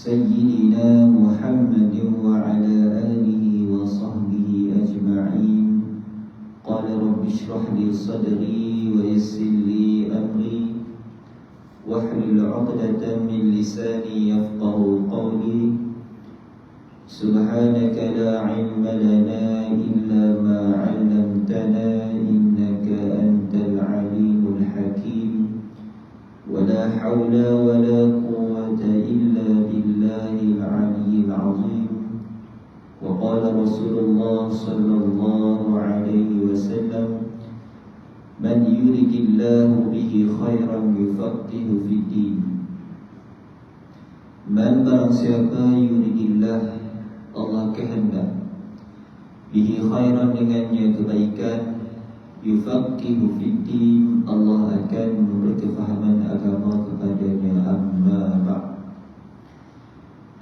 سيدنا محمد وعلى آله وصحبه أجمعين. قال رب اشرح لي صدري ويسر لي أمري واحلل عقدة من لساني يفقه قولي. سبحانك لا علم لنا إلا ما علمتنا إنك أنت العليم الحكيم. ولا حول ولا قوة إلا بالله العلي العظيم. وقال رسول الله صلى الله عليه وسلم: من يرد الله به خيرا يفقهه في الدين. Man barang siapa yuridillah, Allah kehendak, bihi khairan dengannya kebaikan, yufaqihu fiddin, Allah akan memberi kefahaman agama kepadanya. Amma ba'd.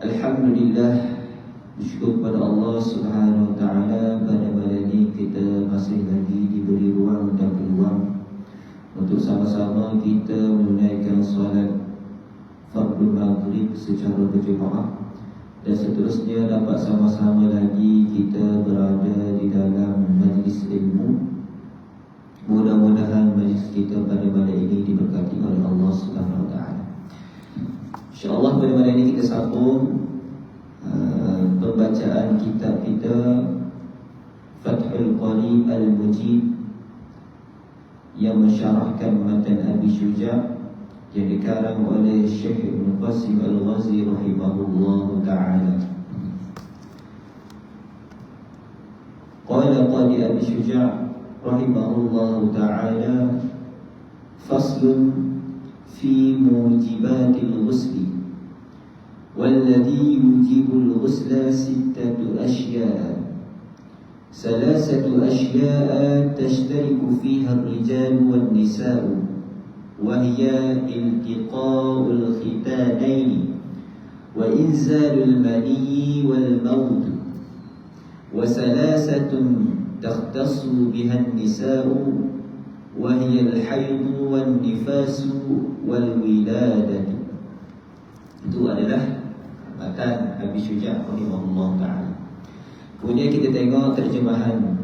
Alhamdulillah, bersyukur kepada Allah Subhanahu wa taala, pada malam ini kita masih lagi diberi ruang dan peluang untuk sama-sama kita menunaikan solat Fardhu Maghrib secara berjemaah, dan seterusnya dapat sama-sama lagi kita berada di dalam majlis ilmu. Mudah-mudahan majlis kita pada malam ini diberkati oleh Allah Subhanahu wa taala. InsyaAllah pada malam ini kita sambung pembacaan kitab kita Fathul Qari Al-Mujib yang mensyarahkan matan Abi Syuja' yang dikarang oleh Syekh Ibn Qasim Al-Ghazi rahimahullah ta'ala. Qala Qadi Abi Syuja' rahimahullah ta'ala: Faslun fi mujibatil ghusli. والذي يوجب الغسل 6 أشياء. 3 أشياء تشترك فيها الرجال والنساء، وهي التقاء الختانين وإنزال المني والموت. 3 تختص بها النساء، وهي الحيض والنفاس والولادة. Itu adalah matan Abi Syuja' rahimahullah ta'ala. Kemudian kita tengok terjemahan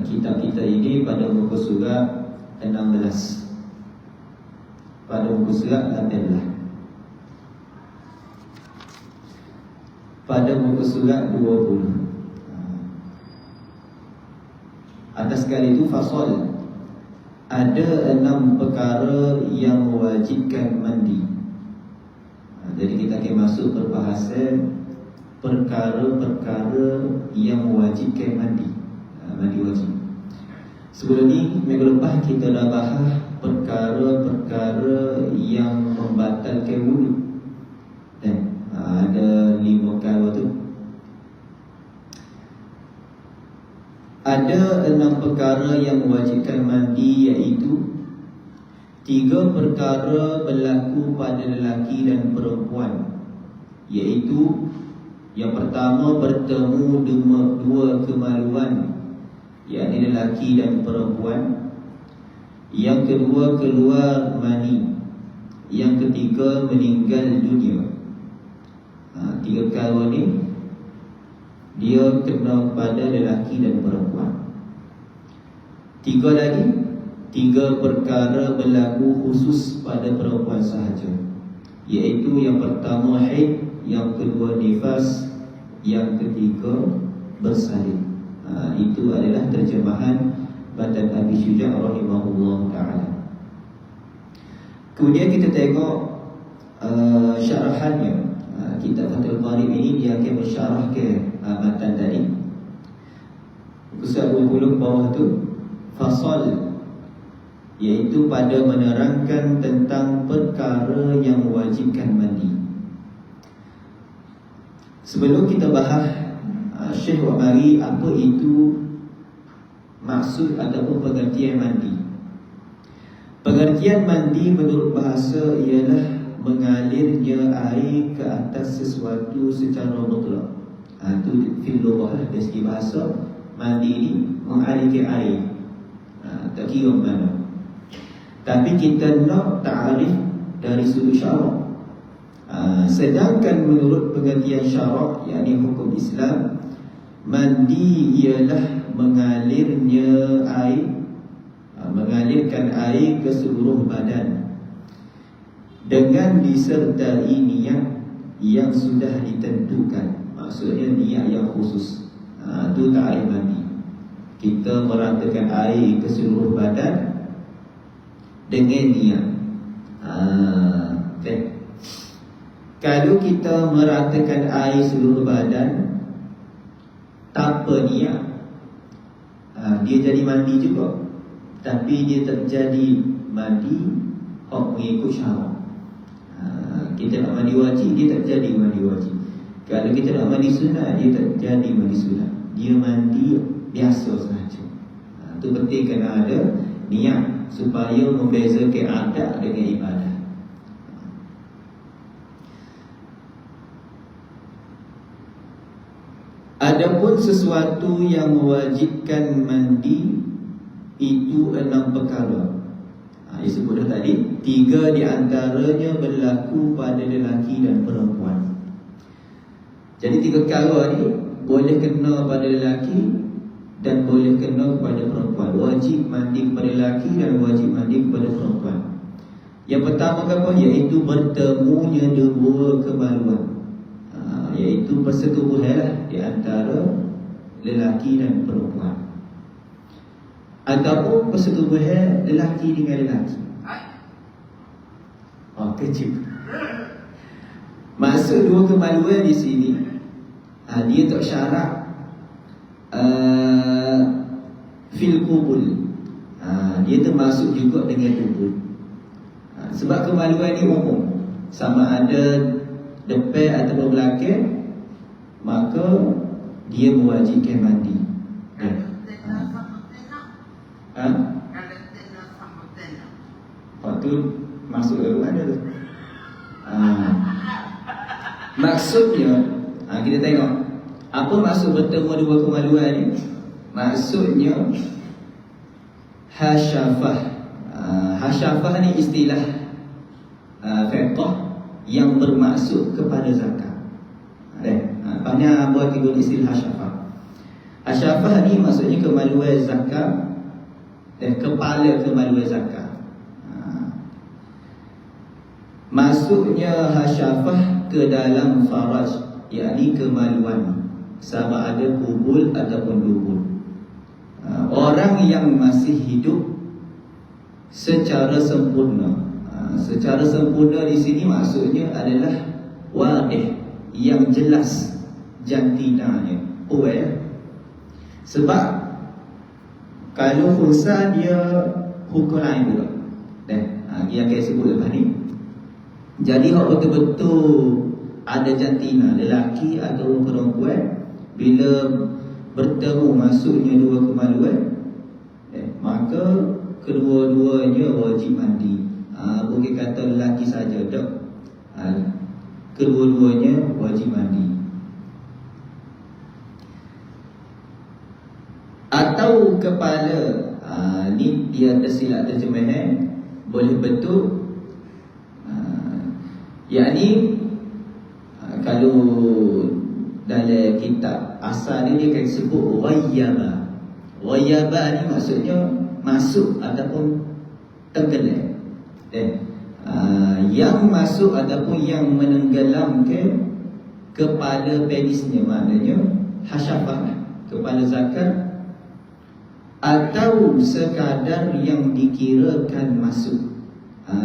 kitab kita ini pada muka surat 16, pada muka surat 18, pada muka surat 20. Atas sekali itu fasal, ada 6 perkara yang mewajibkan mandi. Jadi kita akan masuk perbahasan perkara-perkara yang mewajibkan mandi, mandi wajib. Sebelum ni, minggu lepas kita dah bahas perkara-perkara yang membatalkan wudu. Ada 5 perkara tu. Ada 6 perkara yang mewajibkan mandi, iaitu 3 perkara berlaku pada lelaki dan perempuan, iaitu yang pertama, bertemu 2 kemaluan, yakni lelaki dan perempuan. Yang kedua, keluar mani. Yang ketiga, meninggal dunia. 3 perkara ni dia kena pada lelaki dan perempuan. 3 lagi, 3 perkara berlaku khusus pada perempuan sahaja, iaitu yang pertama haid, yang kedua nifas, yang ketiga bersalin. Itu adalah terjemahan matan Abi Syuja' rahimahullah ta'ala. Kemudian kita tengok syarahannya. Kitab Fathul Qari ini dia akan mensyarahkan matan tadi. Surat 20 ke bawah tu fasal, iaitu pada menerangkan tentang perkara yang mewajibkan mandi. Sebelum kita bahas, Syekh buat mari apa itu maksud ataupun pengertian mandi. Pengertian mandi menurut bahasa ialah mengalirnya air ke atas sesuatu secara mutlak. Itu fil lughah, dari segi bahasa, mandi ni mengalirkan air. Tak kira mana. Tapi kita nak ta'arif dari sudut syarak. Sedangkan menurut pengertian syarak, yakni hukum Islam, mandi ialah mengalirkan air ke seluruh badan dengan disertai niat yang sudah ditentukan. Maksudnya niat yang khusus. Itu ta'rif mandi. Kita meratakan air ke seluruh badan dengan niat. Okay. Kalau kita meratakan air seluruh badan tanpa niat, dia jadi mandi juga, tapi dia tak jadi mandi mengikut syarak. Kita nak mandi wajib, dia tak jadi mandi wajib. Kalau kita nak mandi sunat, dia tak jadi mandi sunat. Dia mandi biasa sahaja. Itu penting kena ada niat supaya membezakan adat dengan ibadah. Adapun sesuatu yang mewajibkan mandi itu 6 perkara. Disebut dah tadi, 3 di antaranya berlaku pada lelaki dan perempuan. Jadi 3 perkara ni boleh kena pada lelaki dan boleh kena kepada perempuan. Wajib mandi kepada lelaki dan wajib mandi kepada perempuan. Yang pertama apa? Iaitu bertemunya 2 kemaluan, iaitu persetubuhan di antara lelaki dan perempuan, ataupun persetubuhan lelaki dengan lelaki. Kecil. Maksud 2 kemaluan di sini, dia tak syarat fil qubul. Dia termasuk juga dengan tubuh. Sebab kemaluan ni umum, sama ada depan atau belakang, maka dia mewajibkan mandi. Waktu masuk ke mana tu? Maksudnya, kita tengok apa maksud bertemu 2 kemaluan ni. Maksudnya hasyafah. Hasyafah ni istilah fiqh yang bermaksud kepada zakat. Banyak buat guna istilah hasyafah. Hasyafah ni maksudnya kemaluan zakat dan kepala kemaluan zakat. Masuknya hasyafah ke dalam faraj, yakni kemaluan, sama ada kubul ataupun dubur. Orang yang masih hidup secara sempurna. Secara sempurna di sini maksudnya adalah wadih, yang jelas jantinanya. Sebab kalau khunsa dia hukum lain pula. Dia akan sebut lepas ni. Jadi kalau betul-betul ada jantina, lelaki atau perempuan, bila bertemu masuknya 2 kemaluan, maka kedua-duanya wajib mandi. Bukan kata lelaki saja, tak. Kedua-duanya wajib mandi. Atau kepala, ni dia tersilap terjemahan. Boleh betul, yakni kalau dalam kitab asal ni dia akan sebut ghayyaba. Ghayyaba ni maksudnya masuk ataupun tenggelam. Yang masuk ataupun yang menenggelamkan kepala penisnya, maknanya hasyafah, kepala zakat, atau sekadar yang dikirakan masuk.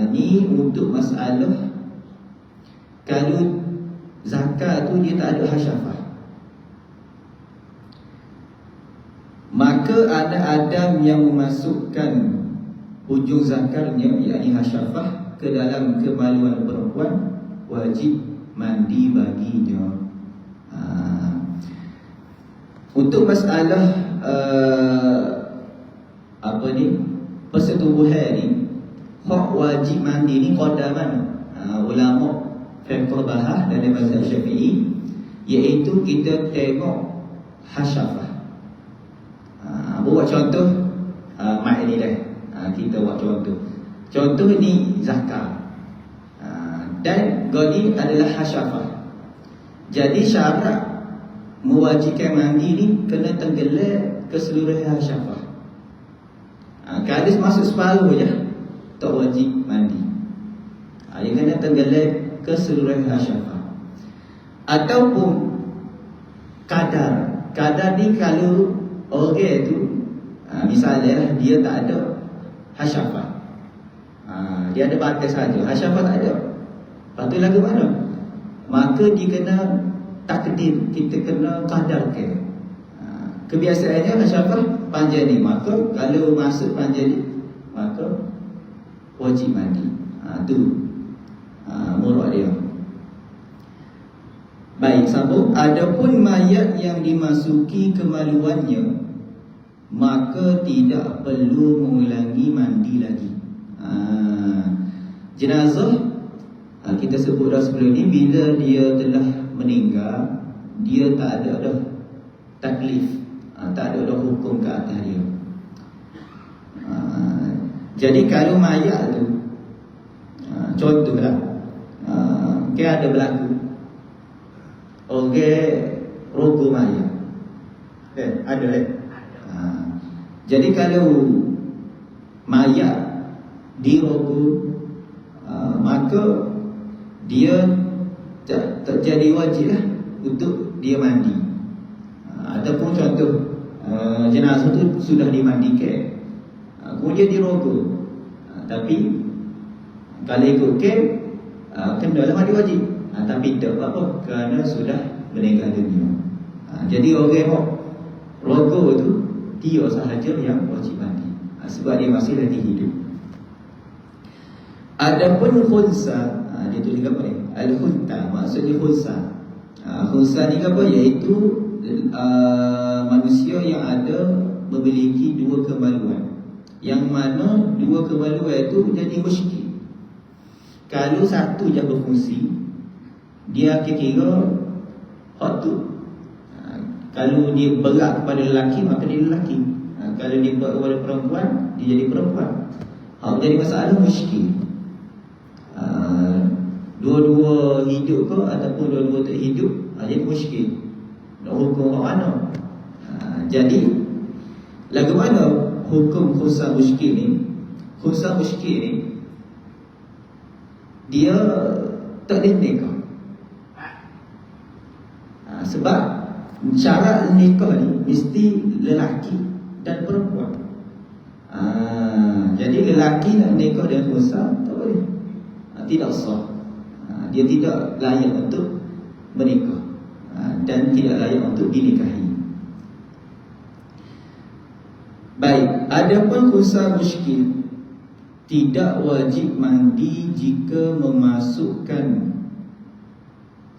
Ni untuk masalah kalau zakat tu dia tak ada hasyafah, maka ada adam yang memasukkan hujung zakarnya, yakni hasyafah, ke dalam kemaluan perempuan, wajib mandi baginya. Untuk masalah persetubuhan ni, hak wajib mandi ni qadaman ulama fiqh bahah dalam mazhab Syafi'i, iaitu kita tengok hasyafah. Buat contoh mat ni dah. Kita buat contoh. Contoh ni zakat. Dan ghali adalah hasyafah. Jadi syarat mewajibkan mandi ni kena tenggelam keseluruhan hasyafah. Kalau masuk separuh je tak wajib mandi. Dia kena tenggelam keseluruhan hasyafah. Ataupun kadar ni kalau orang tu misalnya dia tak ada hasyafah, dia ada batas saja, hasyafah tak ada, lepas tu lagu mana? Maka dia kena takdir, kita kena kadarkan. Kebiasaannya hasyafah panjang ni, maka kalau masuk panjang ni maka wajib mandi. Tu murad dia. Baik, sambung. Adapun mayat yang dimasuki kemaluannya, maka tidak perlu mengulangi mandi lagi. Jenazah kita sebut dah sebelum ni, bila dia telah meninggal, dia tak ada dah taklif, tak ada dah hukum ke atas dia. Jadi kalau mayat tu, contohlah, ada berlaku orang rogo mayat, ada jadi kalau mayat dirogo, maka dia terjadi wajib lah untuk dia mandi. Ataupun contoh jenazah tu sudah dimandikan, kemudian dirogo, tapi kalau ikutkan kena mandi wajib, tapi tak apa kerana sudah meninggal dunia. Jadi orang rogo tu dia sahaja yang wajib mandi, sebab dia masih lagi hidup. Adapun khunsa, dia tulis apa ni? Al-khunta, maksudnya khunsa. Khunsa ni apa? Iaitu manusia yang ada memiliki dua kemaluan, yang mana dua kemaluan itu jadi musyrik. Kalau satu je berfungsi, dia kira hak tu. Kalau dia berat kepada lelaki, maka dia lelaki. Kalau dia berat kepada perempuan, dia jadi perempuan. Jadi masalah musyrik. Dua-dua hidup ke ataupun dua-dua tak hidup, jadi musyrik. Nak hukum orang mana? Jadi lagu mana hukum khunsa musyrik ni? Khunsa musyrik ni dia tak boleh nikah. Sebab syarat nikah ni mesti lelaki dan perempuan. Jadi lelaki nak nikah dengan khunsa tak boleh, tidak sah. Dia tidak layak untuk menikah, dan tidak layak untuk dinikahi. Baik, adapun khunsa musyrik tidak wajib mandi jika memasukkan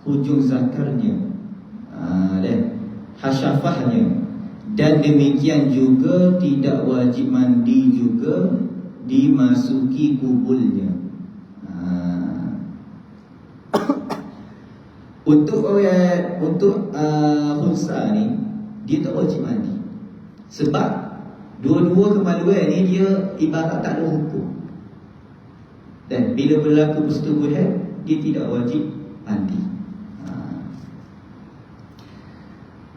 hujung zakarnya, hasyafahnya, dan demikian juga tidak wajib mandi juga dimasuki kubulnya. Untuk khunsa ni dia tak wajib mandi, sebab dua-dua kemaluan ni dia ibarat tak ada hukum. Dan bila berlaku persetubuhan, dia tidak wajib mandi.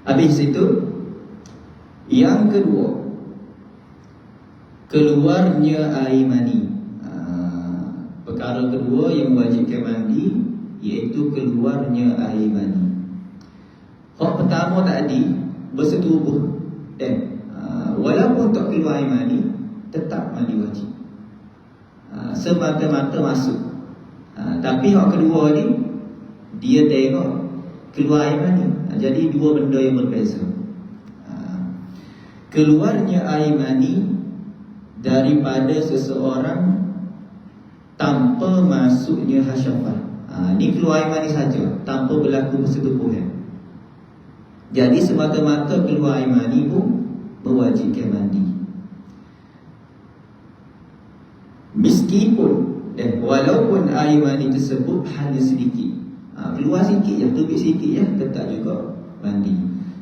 Habis itu, yang kedua, keluarnya air mani. Perkara kedua yang mewajibkan mandi, iaitu keluarnya air mani. Hak pertama tadi bersetubuh, dan walaupun tak keluar air mani, tetap mandi wajib, semata-mata masuk. Tapi hak kedua ni, dia tengok keluar air mani. Jadi dua benda yang berbeza. Keluarnya air mani daripada seseorang tanpa masuknya hasyafah. Ini keluar air mani saja, tanpa berlaku persetubuhan. Jadi semata-mata keluar air mani pun mewajibkan mandi. Meskipun walaupun air mani tersebut hanya sedikit, keluar sikit je, tubik sikit je, tetap juga mandi.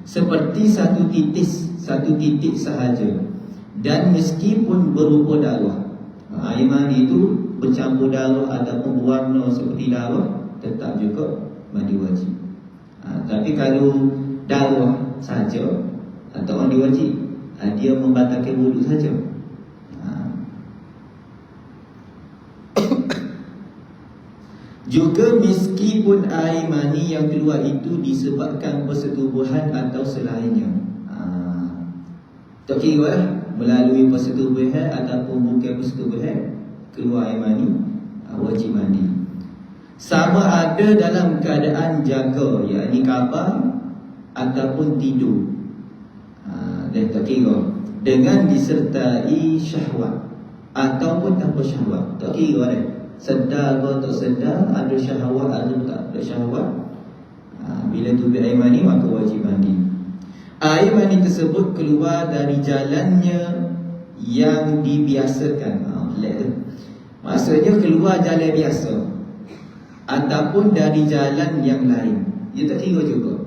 Seperti satu titik sahaja, dan meskipun berupa darah. Air mani itu bercampur darah ataupun berwarna seperti darah, tetap juga mandi wajib. Tapi kalau darah saja atau mandi wajib, dia membatalkan wuduk saja. Juga meskipun air mani yang keluar itu disebabkan persetubuhan atau selainnya, tak kira lah melalui persetubuhan ataupun bukan persetubuhan, keluar air mani, wajib mandi. Sama ada dalam keadaan jaga, yakni khabar ataupun tidur, dan tak kira, dengan disertai syahwat ataupun tanpa syahwat, tak kira dah. Sedar atau tak sedar, ada syahwat atau tak ada syahwat, bila tubuh air mani maka wajib mandi. Air mani tersebut keluar dari jalannya yang dibiasakan. Maksudnya keluar jalan biasa ataupun dari jalan yang lain, dia tak kira juga.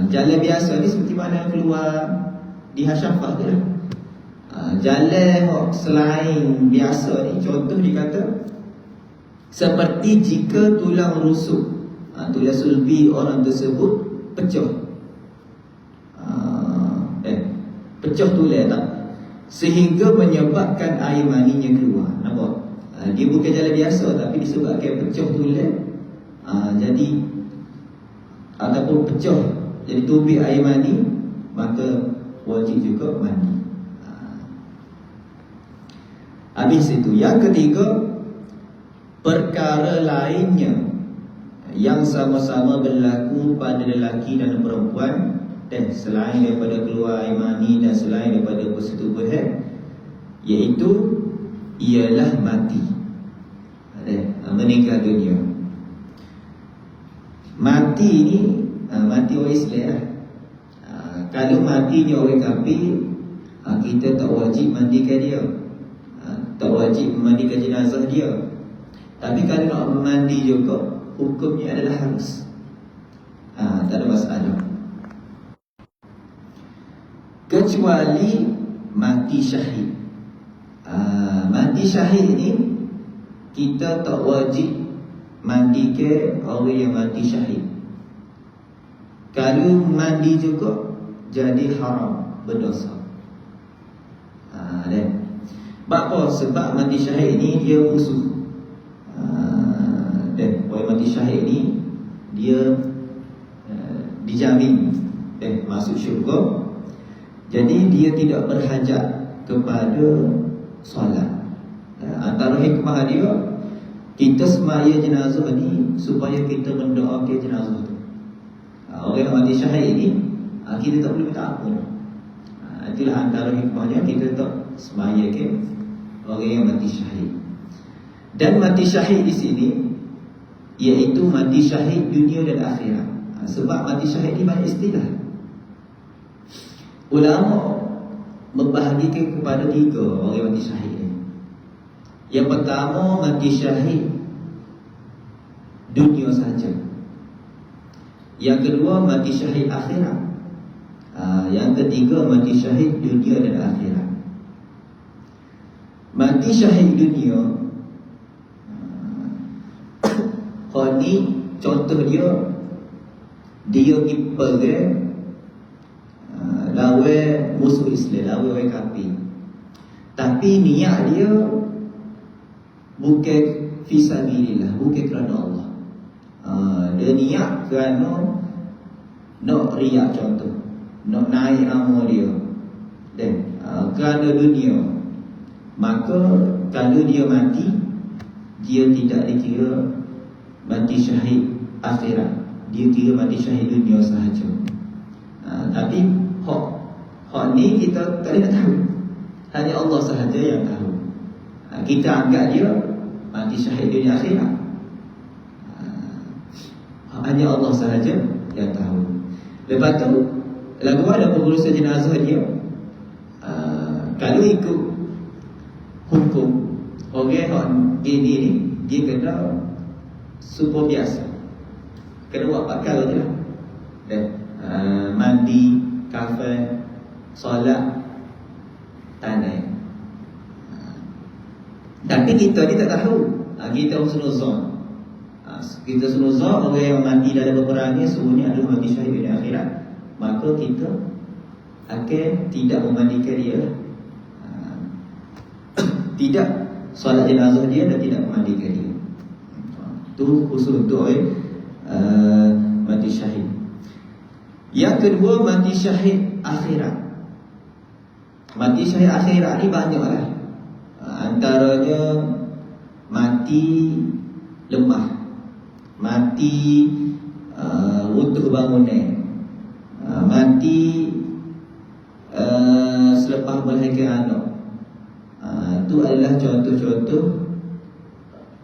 Jalan biasa ni seperti mana keluar di hasyafah je lah. Jalan selain biasa ni, contoh dia kata seperti jika tulang rusuk, tulang sulbi orang tersebut pecah, pecah tulang tak, sehingga menyebabkan air maninya keluar. Nampak? Dia bukan jalan biasa, tapi disebabkan pecah tulang, jadi ataupun pecah jadi tubik air mani, maka wajib juga mandi. Habis itu, yang ketiga, perkara lainnya yang sama-sama berlaku pada lelaki dan perempuan, dan selain daripada keluar air mani dan selain daripada persetubuhan, iaitu ialah mati, meninggal dunia. Mati ni, mati orang Islam lah. Kalau matinya orang kafir, kita tak wajib mandikan dia, tak wajib memandikan jenazah dia. Tapi kalau nak mandi juga, hukumnya adalah harus, tak ada masalah. Kecuali mati syahid. Mati syahid ni kita tak wajib mandikan orang yang mati syahid. Kalau mandi juga jadi haram, berdosa. Apa? Sebab mati syahid ni dia khusus. Dan orang mati syahid ni dia dijamin masuk syurga. Jadi dia tidak berhajat kepada solat. Antara hikmah dia, kita semaya jenazah ni supaya kita mendoakan jenazah tu. Orang yang mati syahid ni, kita tak boleh minta ampun. Itulah antara hikmahnya, kita tak semayakan orang yang mati syahid. Dan mati syahid di sini iaitu mati syahid dunia dan akhirat. Sebab mati syahid ni banyak istilah. Ulama membahagikan kepada 3 orang mati syahid ni. Yang pertama, mati syahid dunia saja. Yang kedua, mati syahid akhirat. Yang ketiga, mati syahid dunia dan akhirat. Mati syahid dunia, ni contoh dia pergi perang lawan musuh Islam, lawan orang kafir. Tapi niat dia bukan fisabilillah, bukan kerana Allah. Dia niat kerana nak riak, contoh, nak naik nama dia, dan kerana dunia. Maka kalau dia mati, dia tidak dikira mati syahid akhirat, dia kira mati syahid dunia sahaja. Tapi hak ni kita tak boleh tahu, hanya Allah sahaja yang tahu. Kita anggap dia mati syahid dunia akhirat, hanya Allah sahaja yang tahu. Lepas tu lagu ada pengurusan jenazah dia, kalau ikut hukum orang gini ni, dia kena super biasa, kena buat 4 kali je lah. Mandi, kafan, solat, tanah. Tapi kita ni tak tahu. Kita husnuzon. Kita husnuzon orang yang mati dalam peperangan ni semuanya adalah mati syahid di akhirat. Maka kita akan tidak memandikan dia, tidak solat jenazah dia dan tidak memandikan dia. Itu khusus untuk mati syahid. Yang kedua, mati syahid akhirat. Mati syahid akhirat ni banyaklah. Antaranya mati lemah, mati untuk bangunan, mati selepas melahirkan anak. Itu adalah contoh-contoh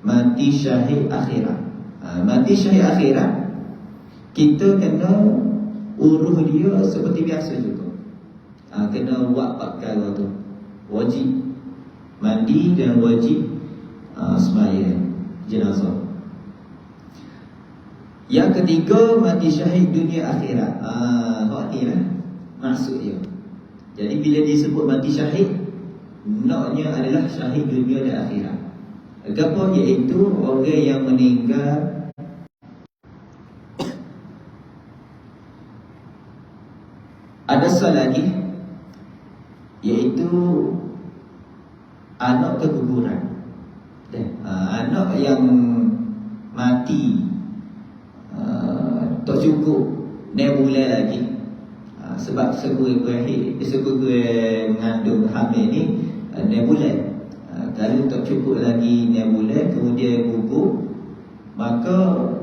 mati syahid akhirat. Mati syahid akhirat, kita kena uruh dia seperti biasa juga. Kena buat 4 perkara tu. Wajib mandi dan wajib sembahyang jenazah. Yang ketiga, mati syahid dunia akhirat. Ni lah maksud dia. Jadi bila disebut mati syahid, naknya adalah syahid dunia dan akhirat. Apa? Iaitu orang yang meninggal ada soal lagi, iaitu anak keguguran. Anak yang mati tak cukup 6 bulan lagi. Sebab segera mengandung hamil ni 6 bulan. Kalau tak cukup lagi 6 bulan kemudian gugur, maka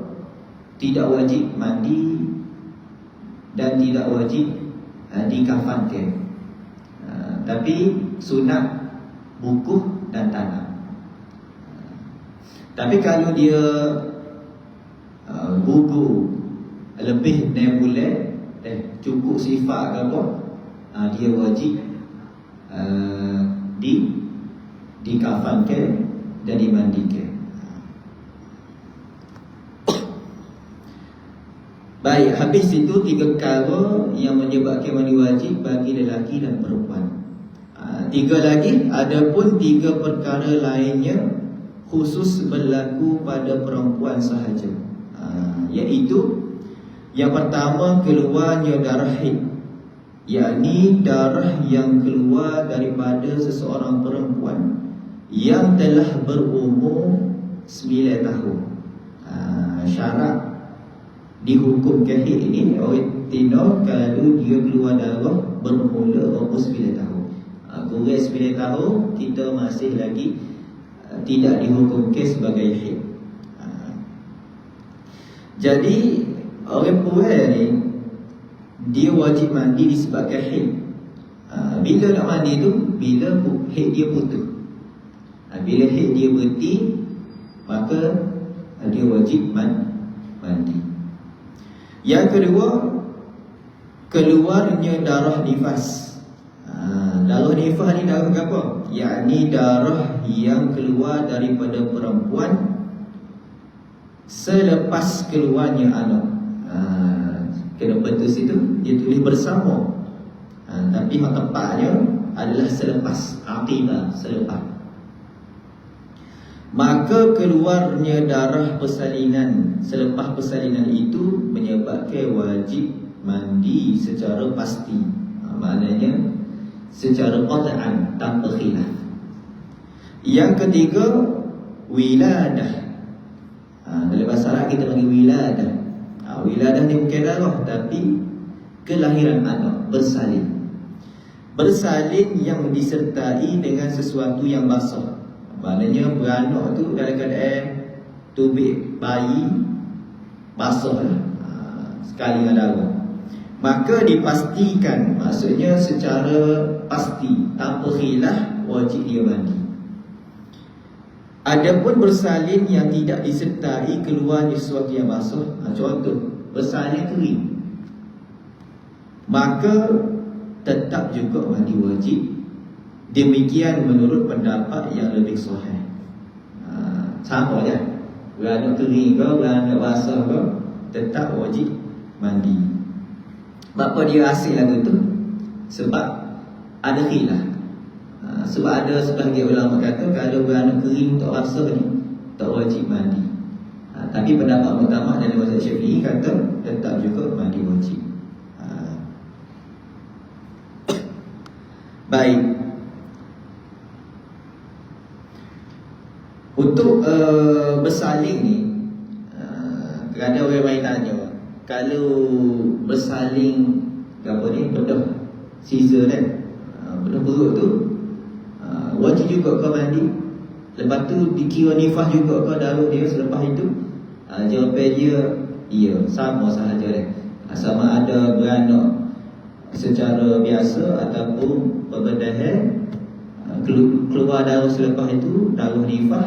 tidak wajib mandi dan tidak wajib dikafankan. Tapi sunat bukuh dan tanam. Tapi kalau dia gugur lebih 6 bulan, cukup sifat ke apa, dia wajib dikafankan dan dimandikan. Baik, habis itu 3 perkara yang menyebabkan mandi wajib bagi lelaki dan perempuan. 3 lagi, adapun 3 perkara lainnya khusus berlaku pada perempuan sahaja. Iaitu yang pertama, keluarnya darah haid, yakni darah yang keluar daripada seseorang perempuan yang telah berumur 9 tahun. Syarat dihukumkan haid ini orang tino kalau dia keluar darah bermula umur 9 tahun. Kurang 9 tahun kita masih lagi tidak dihukumkan sebagai haid. Jadi orang perempuan ni dia wajib mandi disebabkan haid. Bila nak mandi tu? Bila haid dia putus. Bila haid dia berhenti, maka dia wajib mandi. Yang kedua, keluarnya darah nifas. Darah nifas ni darah apa? Yakni darah yang keluar daripada perempuan selepas keluarnya anak. Kena betul situ dia tulis bersama, tapi hak tepatnya adalah selepas, aqibah, selepas. Maka keluarnya darah persalinan selepas persalinan itu menyebabkan wajib mandi secara pasti. Maknanya secara qat'an, tanpa khilaf. Yang ketiga, wiladah. Dalam bahasa Arab kita panggil wiladah. Wiladah ni bukan darah, tapi kelahiran anak, bersalin. Bersalin yang disertai dengan sesuatu yang basah. Maknanya beranak tu dalam keadaan tubik bayi basah lah, sekali dengan darah. Maka dipastikan, maksudnya secara pasti, tanpa khilaf, wajib dia mandi. Adapun bersalin yang tidak disertai keluarnya sesuatu yang basah, contoh bersalin kering, maka tetap juga mandi wajib. Demikian menurut pendapat yang lebih sahih. Sama je, beranak kering ke, beranak basah ke, tetap wajib mandi. Bapa dia asing lagu tu? Sebab ada khilaf. Sebab ada sebahagian ulama kata kalau beranak kering tak rasa ni tak wajib mandi. Tapi pendapat utama dalam mazhab Syafi'i kata tetap juga mandi wajib. Baik. Untuk bersalin ni, kadang orang main tanya, kalau bersalin apa ni, bedah scissor kan, bedah perut tu, wajib juga kau mandi. Lepas tu dikira nifas juga kau darah dia selepas itu? Jawapan dia, iya, sama sahaja kan. Sama ada beranak secara biasa ataupun perbedahan, keluar darah selepas itu, darah nifas,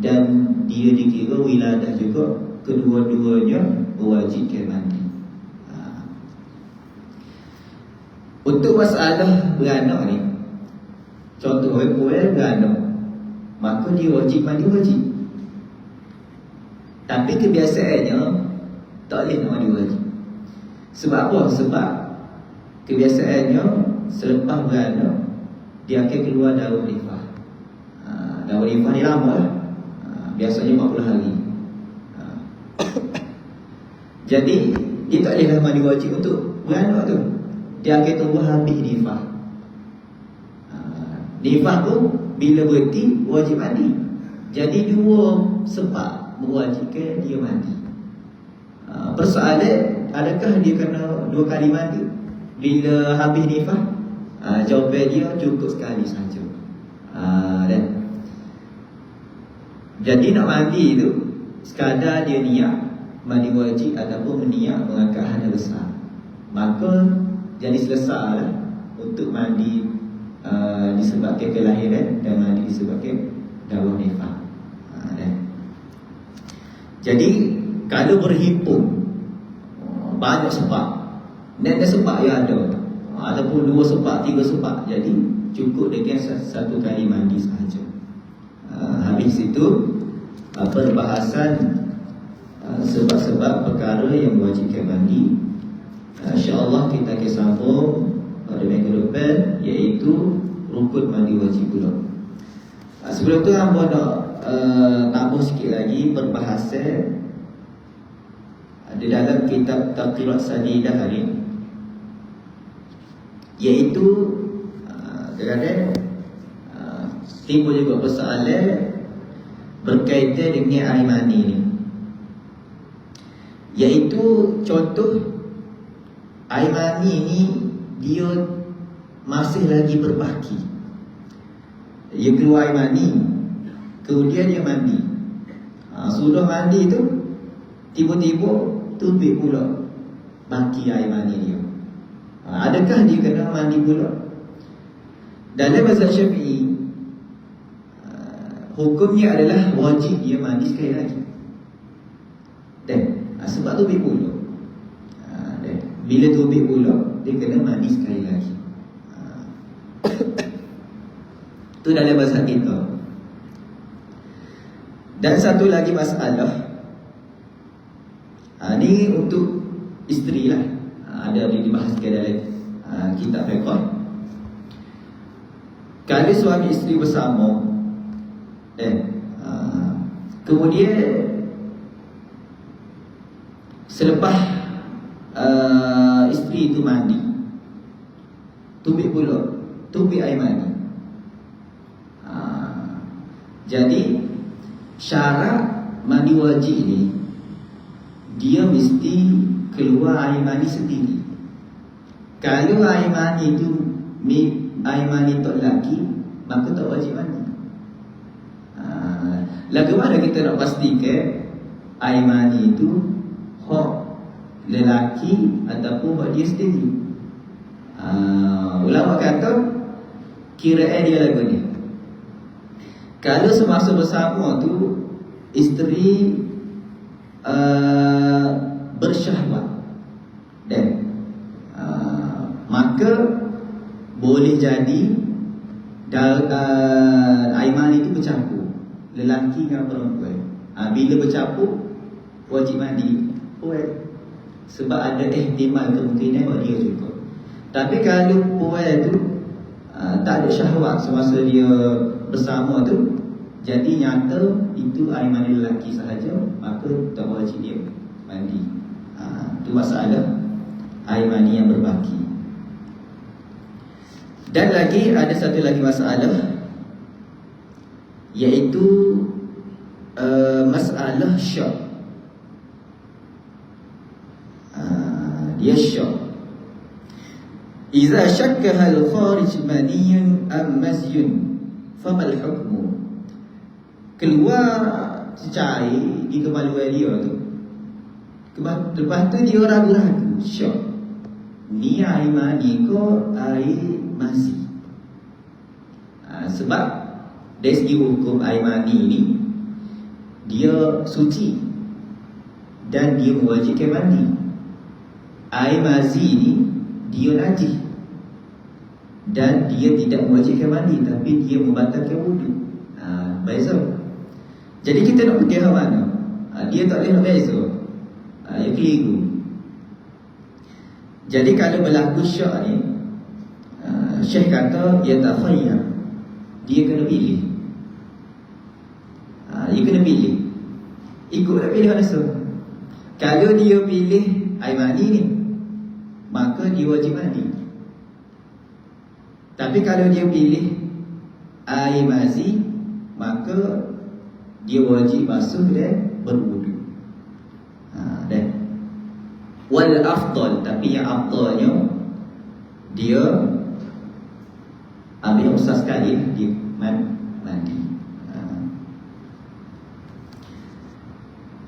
dan dia dikira wiladah juga, kedua-duanya mewajibkan mandi. Untuk masalah beranak ni, contoh orang beranak, maka dia wajib mandi wajib. Tapi kebiasaannya tak boleh nak mandi wajib. Sebab apa? Sebab kebiasaannya selepas beranak dia akan keluar darah nifas. Darah nifas ni lama lah, biasanya 40 hari. Jadi dia tak boleh mandi wajib untuk beranak tu. Dia akan tunggu habis nifas. Nifas tu bila berhenti wajib mandi. Jadi dua sebab mewajibkan dia mandi. Persoalan, adakah dia kena 2 kali mandi bila habis nifas? Jawapan dia cukup sekali saja. Dan jadi nak mandi tu sekadar dia niat mandi wajib ataupun niat mengangkat hadas besar, maka jadi selesai lah untuk mandi disebabkan kelahiran dan mandi disebabkan darah nifas. Jadi kalau berhimpun banyak sebab, dan sebab yang ada, ataupun 2 sebab, 3 sebab, jadi cukup dengan 1 kali mandi sahaja. Habis itu perbahasan sebab-sebab perkara yang mewajibkan mandi, insya-Allah kita akan sambung pada minggu depan, iaitu rukun mandi wajib pula. Sebelum tu hamba nak tambah sikit lagi perbahasan di dalam kitab Taqirat Sadidah ni, iaitu kadang-kadang timbul juga persoalan berkaitan dengan air mani ni, iaitu contoh air mani ni dia masih lagi berbaki. Dia keluar air mani, kemudian dia mandi. Sudah mandi tu tiba-tiba tubik pula baki air mani dia. Adakah dia kena mandi pula? Dalam mazhab Syafi'i, hukumnya adalah wajib dia mandi sekali lagi. Dan sebab tubik pula, bila tubik pula dia kena mandi sekali lagi. Itu dalam mazhab kita. Dan satu lagi masalah, ni untuk isteri lah, ada dibahaskan dalam kitab fiqh. Kalau suami isteri bersama, kemudian selepas isteri itu mandi, tubik pula, tubik air mani. Jadi syarat mandi wajib ni, dia mesti keluar air mani sendiri. Kalau air mani tu air mani tok lelaki, maka tak wajib mandi. Lagu mana kita nak pastikan air mani itu hak lelaki ataupun hak dia sendiri? Ulama kata kiraan dia lagu ni, kalau semasa bersama tu isteri bersyahwat, dan maka boleh jadi air mani itu bercampur lelaki dengan perempuan. Bila bercampur wajib mandi, sebab ada ihtimal kemungkinan buat dia juga. Tapi kalau puan tu tak ada syahwat semasa dia bersama tu, jadi nyata itu air mani lelaki sahaja, maka tak wajib dia mandi. Itu masalah air mani yang berbaki. Dan lagi ada satu lagi masalah, iaitu masalah syak. Dia syak. Iza syakka hal kharij maniyun am mazyun famal hukmu. Keluar cecair di kemaluan dia tu, lepas tu dia ragu-ragu, syak, ni air mani ke air mazi. Sebab dari segi hukum air mani ni, dia suci dan dia mewajibkan mandi. Air mazi ni dia najis dan dia tidak mewajibkan mandi, tapi dia membatalkan wudu. Beza. Jadi kita nak fikir mana? Dia tak boleh nak beza. Dia keliru. Jadi kalau berlaku syak ni, Syekh kata dia tak khayyar, dia kena pilih. Dia kena pilih. Ikut nak pilih mana so. Kalau dia pilih air mani ni, maka dia wajib mandi. Tapi kalau dia pilih air mazi, maka dia wajib basuh dan berwudu. Dan wal afdal, tapi yang afdalnya dia ambil usah sekali dia mandi.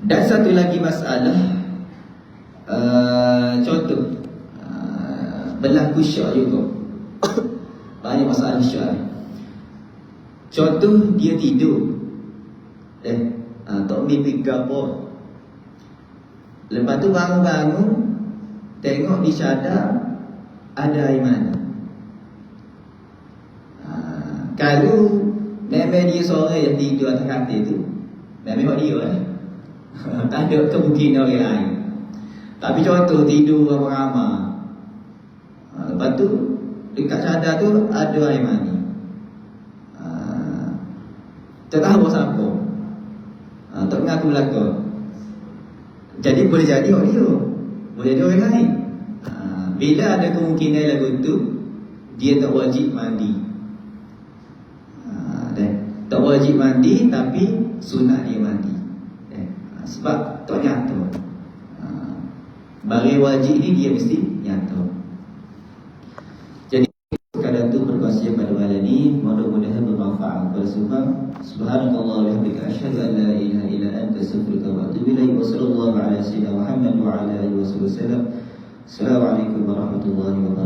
Dan satu lagi masalah, contoh berlaku syak juga. Banyak masalah syak. Contoh dia tidur, tak mimpi ke apa. Lepas tu bangun-bangun, tengok di cadar ada air mani. Kalau memang dia seorang yang tidur atas katil tu, memang dia lah. Tak ada kemungkinan orang lain. Tapi contoh tidur ramai-ramai, lepas tu dekat cadar tu ada air mani, tak tahu siapa, tak mengaku belakang. Jadi boleh jadi orang dia, boleh jadi orang lain. Bila ada kemungkinan lagu tu, dia tak wajib mandi. Tak wajib mandi, tapi sunat dia mandi. Sebab tak nyata. Barang wajib ni dia mesti nyata. Jadi sekadar tu berkongsi pada malam ni, mudah-mudahan bermanfaat kepada semua. Subhanallah wa bihamdika, asyhadu an la ilaha illa anta, astaghfiruka wa atubu ilaik. Wa sallallahu ala sayyidina Muhammad wa ala alihi wasallam. Assalamualaikum warahmatullahi wabarakatuh.